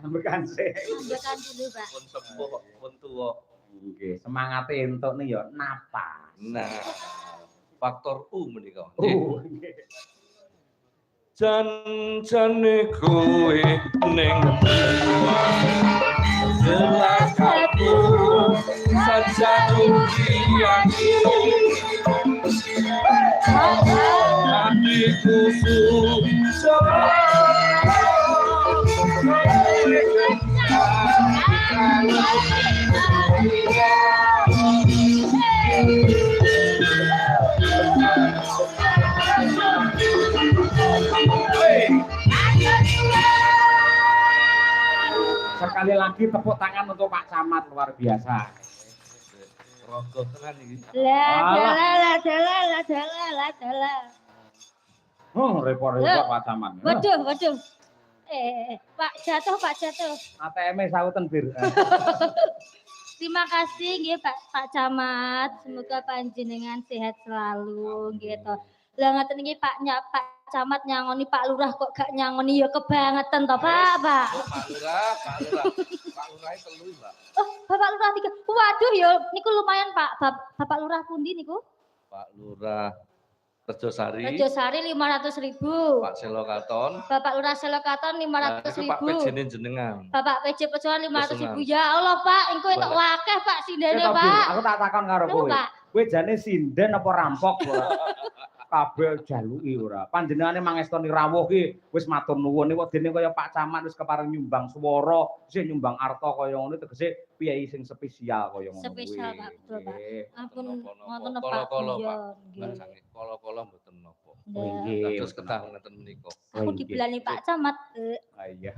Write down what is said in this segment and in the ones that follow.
Ambekan sih. Ambekan dulu, Pak. Pun sepuh, pun tuwa. Nggih, semangate entuk nih ya napas. Nah, faktor U menika. Nggih. Jan-jane kowe ning jelas aku saja ujian hatiku Sekali lagi tepuk tangan untuk Pak Camat, luar biasa. rogo tenan iki. Lah. Oh, repot-repot Pak Camat. Waduh. Pak jatuh. ATM-e sauten bir. Terima kasih nggih Pak Camat. Semoga panjenengan sehat selalu gitu. Lah ngoten iki Pak Camat nyangoni Pak Lurah kok gak nyangoni ya kebangetan to Pak. Pak Lurah telu, Mbak. Oh, Bapak Lurah 3. Waduh ya niku lumayan Pak. Bapak Lurah pundi niku? Pak Lurah Rejosari 500.000. Pak Selokaton. Bapak Lurah Selokaton 500.000. Pak PJ jenengan. Bapak PJ Pejuan 500.000. Ya Allah Pak, engko entuk wakeh Pak sindene Pak. Aku tak takon karo kowe. Kowe jane sinden apa rampok ora? Kabeh jaluki ora. Panjenengane mangestoni rawuh ki wis matur nuwun niku dene kaya Pak Camat wis kepareng nyumbang swara, sing nyumbang arta kaya ngono tegese piyai sing spesial kaya ngono kuwi. Spesial Pak, betul Pak. Ampun ngoten Pak. Kolo-kolo Pak. Nggih. Kolo-kolo mboten napa. Nggih. Terus ketah ngeten menika. Aku dibilani Pak Camat. Ah iya.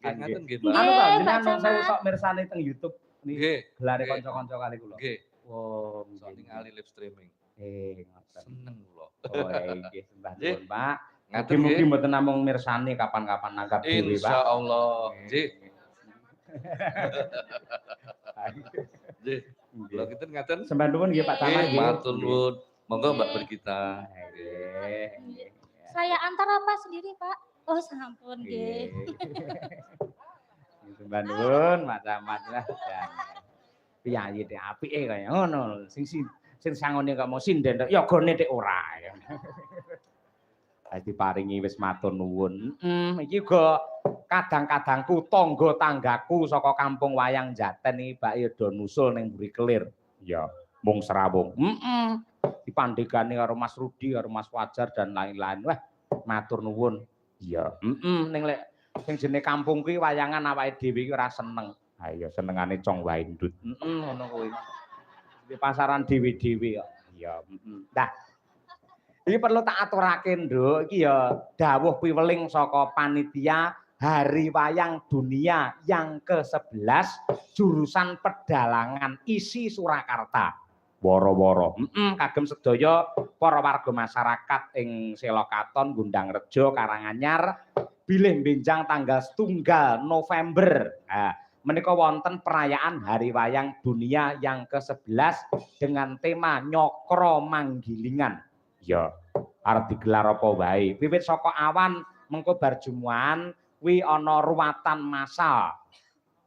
Ngeten nggih, Pak. Anu Pak, jenengan saya sok mirsani teng YouTube nggih. Gelare kanca-kanca kali kula. Nggih. Wah, sok ningali live streaming. Ngoten. Seneng kula. Oh, nggih, sembah nuwun, Pak. Mugi-mugi mboten namung mirsani kapan-kapan nanggap dhewe, Pak. Insyaallah. Nggih. Nggih. Kula kinten ngaten. Sembah nuwun nggih Pak Camat nggih. Matur nuwun. Monggo Mbak Bergita. Nggih. Saya antar apa sendiri Pak? Oh, sampun nggih. Sembah nuwun Pak Camat lah. Piyayi nek apike kaya ngono. Sing sangone kok mau sinden yogane tek ora. Diparingi wis matur nuwun. Iki uga kadang-kadangku tangga-tanggaku saka kampung Wayang Jaten iki Pak do nusul ning Mburi Kelir. Ya, mung serawung. Dipandhegani karo Mas Rudi, karo Mas Wajar dan lain-lain. Wah, matur nuwun. Iya, ning lek sing jenenge kampung kuwi wayangan awake dhewe iki ora seneng. Ha iya senengane cong wae ndut. Ngono kuwi. Di pasaran dhewe-dhewe kok. Iya, Nah, iki perlu tak aturake, Nduk. Iki ya dawuh piweling saka panitia Hari Wayang Dunia yang ke-11 jurusan Pedalangan isi Surakarta. Woro-woro. Kagem sedaya para warga masyarakat ing Selokaton, Gundang Rejo, Karanganyar bilih benjang tanggal 1 November. Menika wonten perayaan Hari Wayang Dunia yang ke-11 dengan tema Nyokro Manggilingan. Ya, arep digelar apa wae. Wiwit saka awan mengko bar Jumuan kuwi ana ruwatan massal.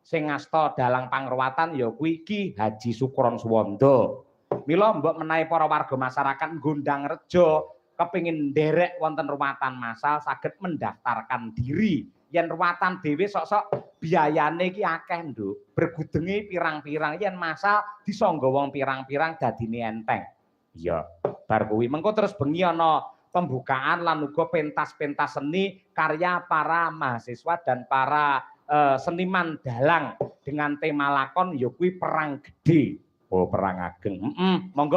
Sing ngasta dalang pangruwatan ya kuwi Ki Haji Sukron Suwanda. Mila mbok menawi para warga masyarakat Gondang Rejo kepingin nderek wonten ruwatan massal saged mendaftarkan diri. Yen ruwatan dhewe sok-sok biayane iki akeh, Nduk. Bergudengi pirang-pirang yen massal disangga wong pirang-pirang dadine enteng. Iya, bar kuwi mengko terus bengi ana pembukaan lan uga pentas-pentas seni karya para mahasiswa dan para seniman dalang dengan tema lakon ya kuwi perang gede. Oh, perang ageng. Monggo